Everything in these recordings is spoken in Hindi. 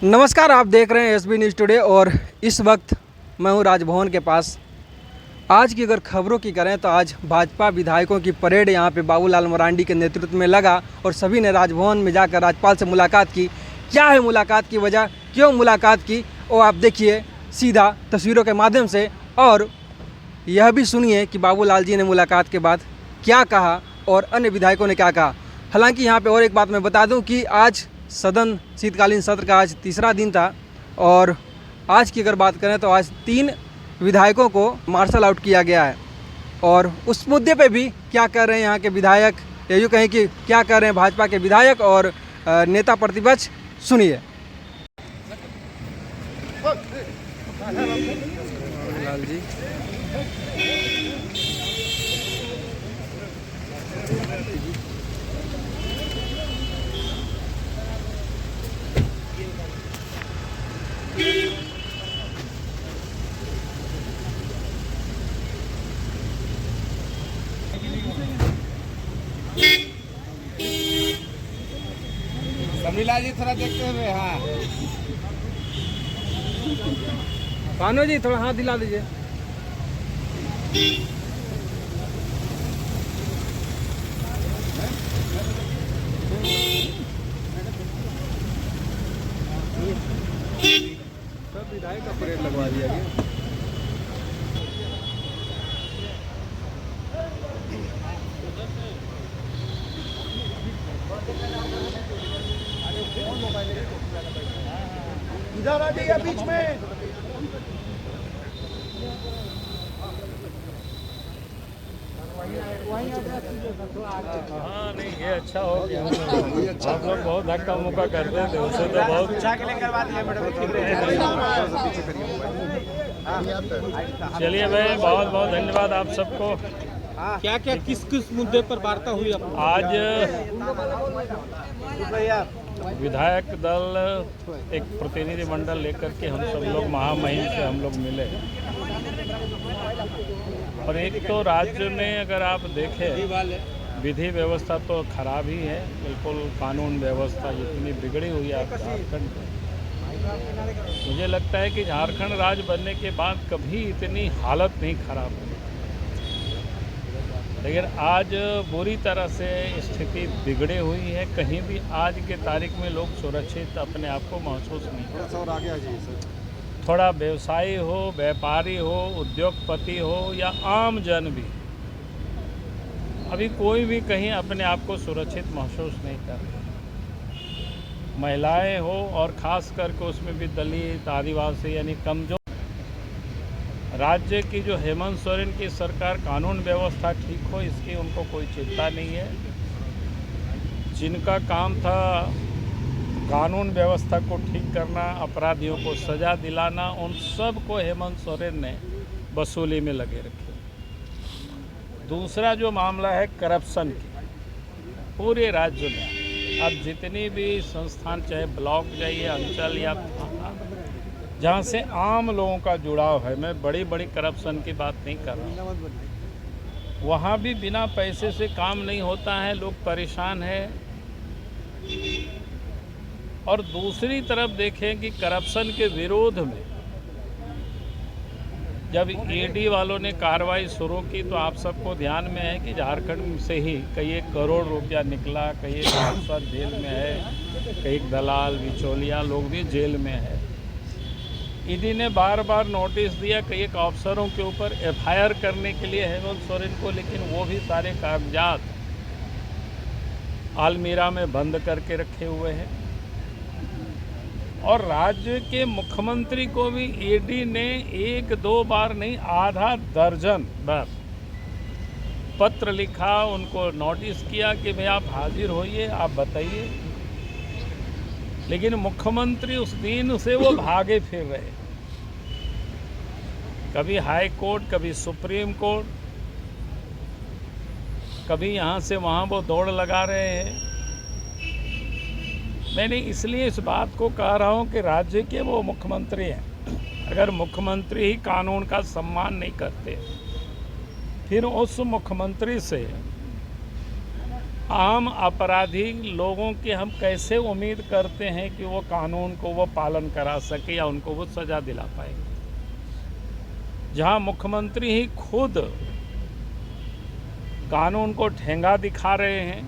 नमस्कार, आप देख रहे हैं एसबी न्यूज़ टुडे और इस वक्त मैं हूं राजभवन के पास। आज की अगर खबरों की करें तो आज भाजपा विधायकों की परेड यहां पे बाबूलाल मरांडी के नेतृत्व में लगा और सभी ने राजभवन में जाकर राज्यपाल से मुलाकात की। क्या है मुलाकात की वजह, क्यों मुलाकात की, वो आप देखिए सीधा तस्वीरों के माध्यम से, और यह भी सुनिए कि बाबूलाल जी ने मुलाकात के बाद क्या कहा और अन्य विधायकों ने क्या कहा। हालांकि यहाँ पे और एक बात मैं बता दूं कि आज सदन शीतकालीन सत्र का आज तीसरा दिन था और आज की अगर बात करें तो आज 3 विधायकों को मार्शल आउट किया गया है। और उस मुद्दे पे भी क्या कर रहे हैं यहाँ के विधायक, या यूँ कहें कि क्या कर रहे हैं भाजपा के विधायक और नेता प्रतिपक्ष, सुनिए। लाल जी समीला जी थोड़ा देखते हुए। हाँ पानो जी थोड़ा हाथ दिला दीजिए। सब विधायक का परेड लगवा दिया गया। इधर आ जाइए बीच में। हाँ नहीं, ये अच्छा हो गया। आप लोग बहुत धक्का मुक्का करते थे, उससे तो बहुत चलिए भाई, बहुत बहुत धन्यवाद आप सबको। क्या क्या किस किस मुद्दे पर वार्ता हुई आज विधायक दल एक प्रतिनिधि मंडल लेकर के हम सब लोग महामहिम से हम लोग मिले, और एक तो राज्य में अगर आप देखें विधि व्यवस्था तो खराब ही है, बिल्कुल कानून व्यवस्था जितनी बिगड़ी हुई है झारखंड में। मुझे लगता है कि झारखंड राज्य बनने के बाद कभी इतनी हालत नहीं खराब हुई, लेकिन आज बुरी तरह से स्थिति बिगड़ी हुई है। कहीं भी आज के तारीख में लोग सुरक्षित अपने आप को महसूस नहीं करते। थोड़ा व्यवसायी हो, व्यापारी हो, उद्योगपति हो या आम जन भी, अभी कोई भी कहीं अपने आप को सुरक्षित महसूस नहीं कर रहे। महिलाएं हो और ख़ास करके उसमें भी दलित, आदिवासी यानी कमज़ोर। राज्य की जो हेमंत सोरेन की सरकार कानून व्यवस्था ठीक हो इसकी उनको कोई चिंता नहीं है। जिनका काम था कानून व्यवस्था को ठीक करना, अपराधियों को सज़ा दिलाना, उन सब को हेमंत सोरेन ने वसूली में लगे रखे। दूसरा जो मामला है करप्शन की, पूरे राज्य में अब जितनी भी संस्थान, चाहे ब्लॉक जाइए, अंचल या थाना, जहाँ से आम लोगों का जुड़ाव है, मैं बड़ी बड़ी करप्शन की बात नहीं कर रहा हूँ, वहाँ भी बिना पैसे से काम नहीं होता है, लोग परेशान हैं। और दूसरी तरफ देखें कि करप्शन के विरोध में जब ईडी वालों ने कार्रवाई शुरू की तो आप सबको ध्यान में है कि झारखंड से ही कई करोड़ रुपया निकला, कई सांसद जेल में है, कई दलाल बिचौलिया लोग भी जेल में है। ईडी ने बार बार नोटिस दिया कई अफसरों के ऊपर एफआईआर करने के लिए हेमंत सोरेन को, लेकिन वो भी सारे कागजात आलमीरा में बंद करके रखे हुए हैं। और राज्य के मुख्यमंत्री को भी ईडी ने 1-2 बार नहीं, आधा दर्जन बार पत्र लिखा, उनको नोटिस किया कि भाई आप हाजिर होइए, आप बताइए, लेकिन मुख्यमंत्री उस दिन से वो भागे फिर रहे। कभी हाई कोर्ट, कभी सुप्रीम कोर्ट, कभी यहाँ से वहाँ वो दौड़ लगा रहे हैं। मैंने इसलिए इस बात को कह रहा हूँ कि राज्य के वो मुख्यमंत्री हैं, अगर मुख्यमंत्री ही कानून का सम्मान नहीं करते, फिर उस मुख्यमंत्री से आम अपराधी लोगों की हम कैसे उम्मीद करते हैं कि वो कानून को वो पालन करा सके या उनको वो सजा दिला पाएंगे, जहां मुख्यमंत्री ही खुद कानून को ठेंगा दिखा रहे हैं।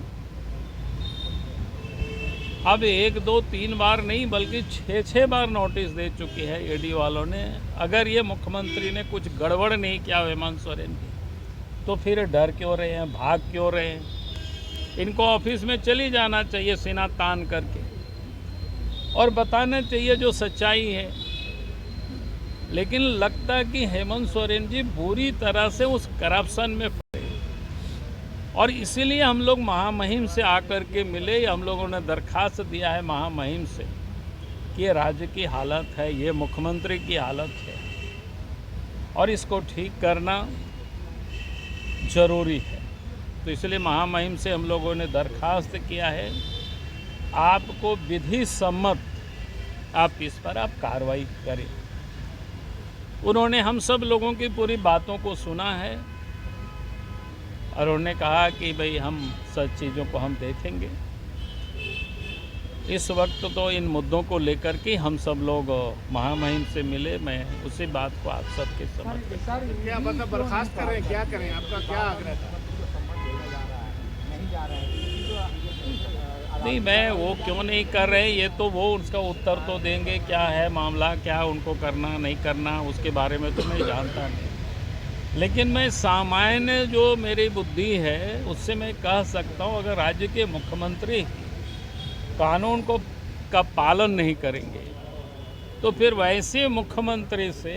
अब 1, 2, 3 बार नहीं बल्कि 6 बार नोटिस दे चुकी है ईडी वालों ने। अगर ये मुख्यमंत्री ने कुछ गड़बड़ नहीं किया हेमंत सोरेन की, तो फिर डर क्यों रहे हैं, भाग क्यों रहे हैं? इनको ऑफिस में चली जाना चाहिए सीना तान करके और बताना चाहिए जो सच्चाई है। लेकिन लगता है कि हेमंत सोरेन जी बुरी तरह से उस करप्शन में फंसे और इसीलिए हम लोग महामहिम से आकर के मिले। हम लोगों ने दरखास्त दिया है महामहिम से कि ये राज्य की हालत है, ये मुख्यमंत्री की हालत है और इसको ठीक करना जरूरी है। तो इसलिए महामहिम से हम लोगों ने दरखास्त किया है, आपको विधि सम्मत आप इस पर आप कार्रवाई करें। उन्होंने हम सब लोगों की पूरी बातों को सुना है और उन्होंने कहा कि भाई हम सब चीज़ों को हम देखेंगे। इस वक्त तो इन मुद्दों को लेकर के हम सब लोग महामहिम से मिले। मैं उसी बात को आप सबके समझ क्या मतलब बर्खास्त कर रहे हैं, क्या करें, आपका क्या आग्रह था? नहीं, मैं वो क्यों नहीं कर रहे, ये तो वो उसका उत्तर तो देंगे, क्या है मामला, क्या उनको करना नहीं करना, उसके बारे में तो मैं जानता नहीं। लेकिन मैं सामान्य जो मेरी बुद्धि है उससे मैं कह सकता हूँ, अगर राज्य के मुख्यमंत्री कानून को का पालन नहीं करेंगे तो फिर वैसे मुख्यमंत्री से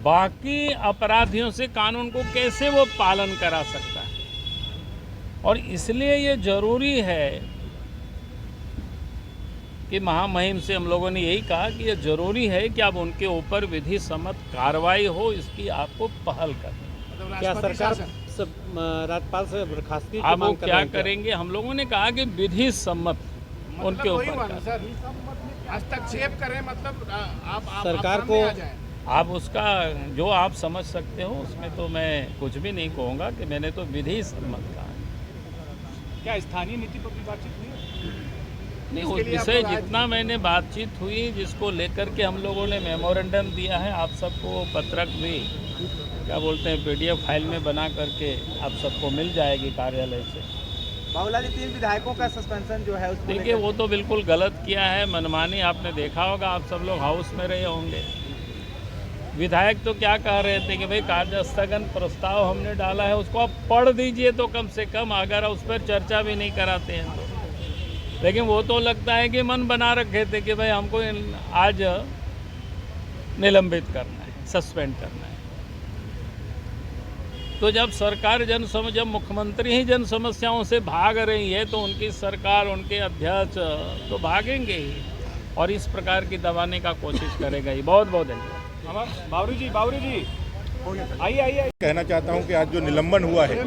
बाकी अपराधियों से कानून को कैसे वो पालन करा सकता है। और इसलिए ये ज़रूरी है कि महामहिम से हम लोगों ने यही कहा कि ये ज़रूरी है कि अब उनके ऊपर विधि सम्मत कार्रवाई हो, इसकी आपको पहल करनी। क्या सरकार राज्यपाल से बर्खास्तगी की अब वो मांग कर क्या रहे हैं करेंगे, हम लोगों ने कहा कि विधि सम्मत उनके वही हुआ ऊपर ना सर, हस्तक्षेप करें, मतलब आप सरकार सामने को आ जाएं। आप उसका जो आप समझ सकते हो उसमें तो मैं कुछ भी नहीं कहूँगा कि मैंने तो विधि सम्मत कहा। क्या स्थानीय नीति पर भी बातचीत हुई? नहीं, इसके उस लिए आप विषय लोग आज- जितना मैंने बातचीत हुई, जिसको लेकर के हम लोगों ने मेमोरेंडम दिया है, आप सबको पत्रक भी क्या बोलते हैं PDF फाइल में बना करके आप सबको मिल जाएगी कार्यालय से। बाबूलाल जी, 3 विधायकों का सस्पेंशन जो है उसको देखिए, वो तो बिल्कुल गलत किया है, मनमानी आपने देखा होगा, आप सब लोग हाउस में रहे होंगे। विधायक तो क्या कह रहे थे कि भाई कार्य स्थगन प्रस्ताव हमने डाला है, उसको आप पढ़ दीजिए तो कम से कम, अगर उस पर चर्चा भी नहीं कराते हैं तो। लेकिन वो तो लगता है कि मन बना रखे थे कि भाई हमको आज निलंबित करना है, सस्पेंड करना है। तो जब सरकार जब मुख्यमंत्री ही जन समस्याओं से भाग रही है तो उनकी सरकार, उनके अध्यक्ष तो भागेंगे ही और इस प्रकार की दबाने का कोशिश करेगा ही। बहुत बहुत धन्यवाद। बावरी जी आइए। कहना चाहता हूं कि आज जो निलंबन हुआ है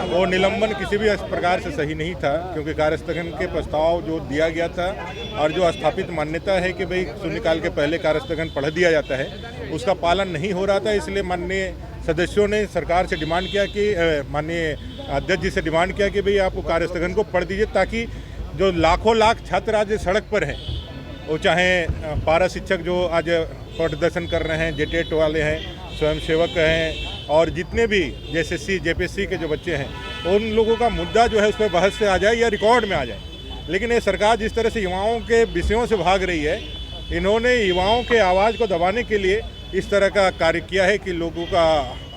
वो निलंबन किसी भी प्रकार से सही नहीं था, क्योंकि कार्यस्थगन के प्रस्ताव जो दिया गया था और जो स्थापित मान्यता है कि भाई शून्यकाल के पहले कार्यस्थगन पढ़ दिया जाता है, उसका पालन नहीं हो रहा था। इसलिए माननीय सदस्यों ने सरकार से डिमांड किया कि माननीय अध्यक्ष जी से डिमांड किया कि भाई आप कार्यस्थगन को पढ़ दीजिए, ताकि जो लाखों लाख छात्र आज सड़क पर हैं, वो चाहे पारा शिक्षक जो आज प्रदर्शन कर रहे हैं, जेटेट वाले हैं, स्वयंसेवक हैं और जितने भी JSSC JPSC के जो बच्चे हैं, उन लोगों का मुद्दा जो है उस पर बहस से आ जाए या रिकॉर्ड में आ जाए। लेकिन ये सरकार जिस तरह से युवाओं के विषयों से भाग रही है, इन्होंने युवाओं के आवाज़ को दबाने के लिए इस तरह का कार्य किया है कि लोगों का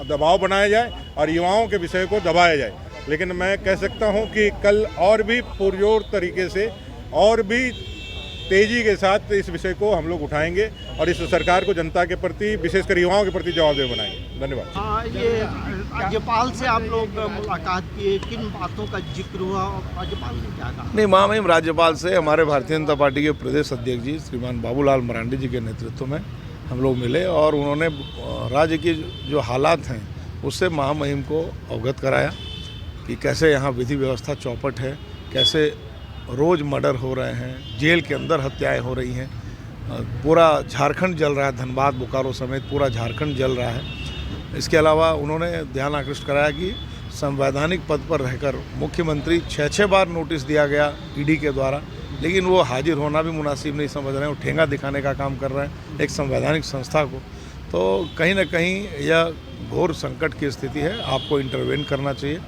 दबाव बनाया जाए और युवाओं के विषय को दबाया जाए। लेकिन मैं कह सकता हूँ कि कल और भी पुरजोर तरीके से और भी तेजी के साथ इस विषय को हम लोग उठाएंगे और इस सरकार को जनता के प्रति, विशेषकर युवाओं के प्रति जवाबदेह बनाएंगे। धन्यवाद। ये राज्यपाल से आप लोग मुलाकात किए, किन बातों का जिक्र हुआ और राज्यपाल ने क्या कहा? नहीं, महामहिम राज्यपाल से हमारे भारतीय जनता पार्टी के प्रदेश अध्यक्ष जी श्रीमान बाबूलाल मरांडी जी के नेतृत्व में हम लोग मिले और उन्होंने राज्य की जो हालात हैं उससे महामहिम को अवगत कराया कि कैसे यहाँ विधि व्यवस्था चौपट है, कैसे रोज़ मर्डर हो रहे हैं, जेल के अंदर हत्याएं हो रही हैं, पूरा झारखंड जल रहा है, धनबाद बोकारो समेत पूरा झारखंड जल रहा है। इसके अलावा उन्होंने ध्यान आकृष्ट कराया कि संवैधानिक पद पर रहकर मुख्यमंत्री 6 बार नोटिस दिया गया ईडी के द्वारा, लेकिन वो हाजिर होना भी मुनासिब नहीं समझ रहे हैं, वो ठेंगा दिखाने का काम कर रहे हैं एक संवैधानिक संस्था को। तो कहीं ना कहीं यह घोर संकट की स्थिति है, आपको इंटरवेन करना चाहिए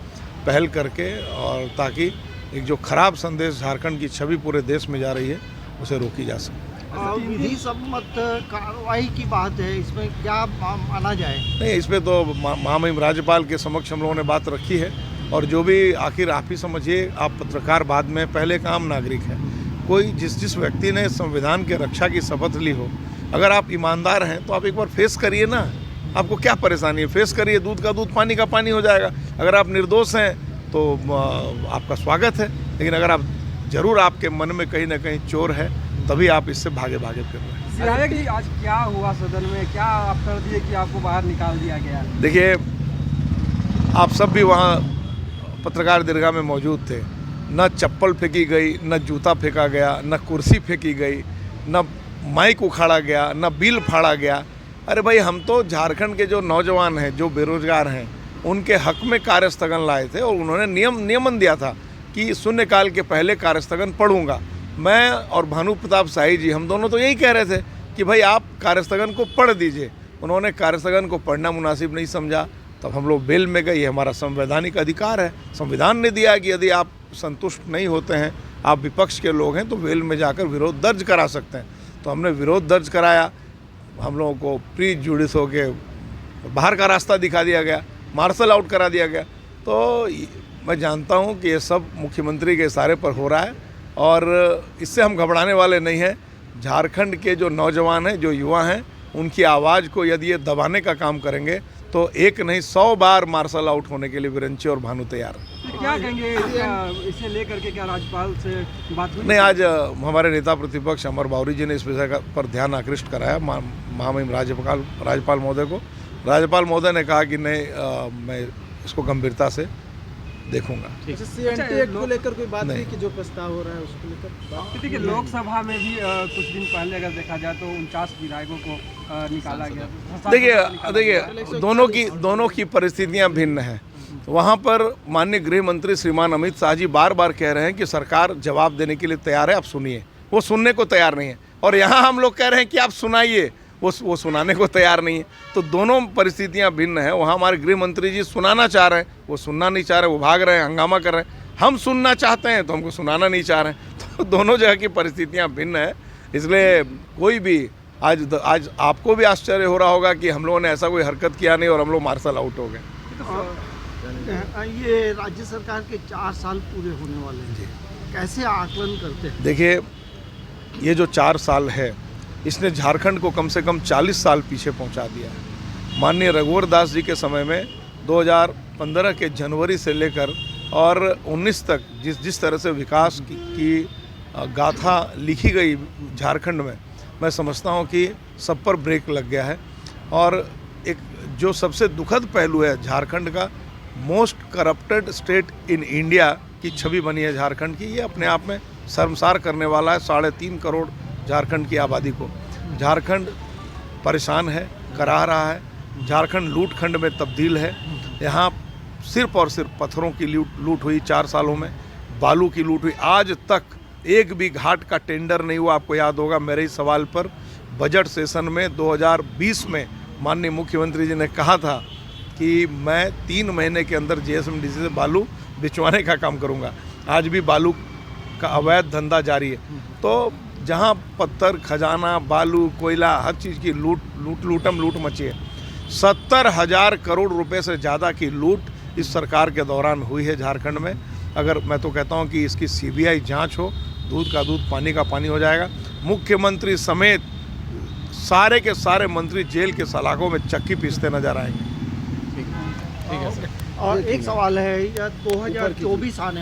पहल करके, और ताकि एक जो खराब संदेश झारखंड की छवि पूरे देश में जा रही है उसे रोकी जा सके। विधि सम्मत कार्रवाई की बात है, इसमें क्या माना जाए? नहीं, इस पर तो महामहिम राज्यपाल के समक्ष हम लोगों ने बात रखी है, और जो भी आखिर आप ही समझिए, आप पत्रकार बाद में, पहले एक आम नागरिक है। कोई जिस व्यक्ति ने संविधान के रक्षा की शपथ ली हो, अगर आप ईमानदार हैं तो आप एक बार फेस करिए ना, आपको क्या परेशानी है? फेस करिए, दूध का दूध पानी का पानी हो जाएगा। अगर आप निर्दोष हैं तो आपका स्वागत है, लेकिन अगर आप जरूर आपके मन में कहीं ना कहीं चोर है, तभी आप इससे भागे भागे फिर रहे हैं। विधायक जी, आज क्या हुआ सदन में, क्या आप कर दिए कि आपको बाहर निकाल दिया गया? देखिए, आप सब भी वहाँ पत्रकार दीर्घा में मौजूद थे। न चप्पल फेंकी गई, न जूता फेंका गया, न कुर्सी फेंकी गई, न माइक उखाड़ा गया, न बिल फाड़ा गया। अरे भाई, हम तो झारखंड के जो नौजवान हैं, जो बेरोजगार हैं, उनके हक में कार्यस्थगन लाए थे, और उन्होंने नियमन दिया था कि शून्यकाल के पहले कार्यस्थगन पढ़ूंगा। मैं और भानु प्रताप शाही जी, हम दोनों तो यही कह रहे थे कि भाई आप कार्यस्थगन को पढ़ दीजिए। उन्होंने कार्यस्थगन को पढ़ना मुनासिब नहीं समझा, तब हम लोग बेल में गए। ये हमारा संवैधानिक अधिकार है, संविधान ने दिया कि यदि आप संतुष्ट नहीं होते हैं, आप विपक्ष के लोग हैं, तो बेल में जाकर विरोध दर्ज करा सकते हैं। तो हमने विरोध दर्ज कराया, हम लोगों को प्री जुडिस होके बाहर का रास्ता दिखा दिया गया, मार्शल आउट करा दिया गया। तो मैं जानता हूं कि ये सब मुख्यमंत्री के इशारे पर हो रहा है, और इससे हम घबराने वाले नहीं हैं। झारखंड के जो नौजवान हैं, जो युवा हैं, उनकी आवाज़ को यदि ये दबाने का काम करेंगे तो एक नहीं 100 बार मार्शल आउट होने के लिए विरंची और भानु तैयार हैं। तो क्या कहेंगे इसे लेकर के, क्या राज्यपाल से बात हुई? नहीं, आज हमारे नेता प्रतिपक्ष अमर बावरी जी ने इस विषय पर ध्यान आकृष्ट कराया महामहिम राज्यपाल महोदय को। राज्यपाल महोदय ने कहा कि नहीं, मैं इसको गंभीरता से देखूंगा। सीएनटी एक्ट को लेकर कोई बात नहीं कि जो प्रस्ताव हो रहा है उसको लेकर? देखिए, लोकसभा में भी कुछ दिन पहले अगर देखा जाए तो 49 विधायकों को निकाला गया। देखिए, दोनों की परिस्थितियां भिन्न हैं। वहाँ पर माननीय गृह मंत्री श्रीमान अमित शाह जी बार बार कह रहे हैं कि सरकार जवाब देने के लिए तैयार है, आप सुनिए। वो सुनने को तैयार नहीं है, और यहाँ हम लोग कह रहे हैं कि आप सुनाइए, वो सुनाने को तैयार नहीं है। तो दोनों परिस्थितियां भिन्न हैं। वहाँ हमारे गृह मंत्री जी सुनाना चाह रहे हैं, वो सुनना नहीं चाह रहे, वो भाग रहे हैं, हंगामा कर रहे हैं। हम सुनना चाहते हैं तो हमको सुनाना नहीं चाह रहे हैं। तो दोनों जगह की परिस्थितियां भिन्न है। इसलिए कोई भी आज आपको भी आश्चर्य हो रहा होगा कि हम लोगों ने ऐसा कोई हरकत किया नहीं और हम लोग मार्शल आउट हो गए। ये राज्य सरकार के 4 साल पूरे होने वाले हैं, कैसे आकलन करते हैं? देखिए, ये जो 4 साल है, इसने झारखंड को कम से कम 40 साल पीछे पहुंचा दिया है। माननीय रघुवर दास जी के समय में 2015 के जनवरी से लेकर और 19 तक जिस तरह से विकास की गाथा लिखी गई झारखंड में, मैं समझता हूं कि सब पर ब्रेक लग गया है। और एक जो सबसे दुखद पहलू है, झारखंड का most corrupted state in India की छवि बनी है झारखंड की। ये अपने आप में शर्मसार करने वाला है 3.5 करोड़ झारखंड की आबादी को। झारखंड परेशान है, कराह रहा है। झारखंड लूट खंड में तब्दील है। यहाँ सिर्फ और सिर्फ पत्थरों की लूट हुई 4 सालों में, बालू की लूट हुई। आज तक एक भी घाट का टेंडर नहीं हुआ। आपको याद होगा मेरे इस सवाल पर बजट सेशन में 2020 में माननीय मुख्यमंत्री जी ने कहा था कि मैं 3 महीने के अंदर JSMDC से बालू बिचवाने का काम करूँगा। आज भी बालू का अवैध धंधा जारी है। तो जहाँ पत्थर, खजाना, बालू, कोयला, हर चीज़ की लूट मची है। 70,000 करोड़ रुपए से ज़्यादा की लूट इस सरकार के दौरान हुई है झारखंड में। अगर मैं तो कहता हूँ कि इसकी CBI जांच हो, दूध का दूध पानी का पानी हो जाएगा। मुख्यमंत्री समेत सारे के सारे मंत्री जेल के सलाखों में चक्की पीसते नजर आएंगे। और एक सवाल है, 2024 आने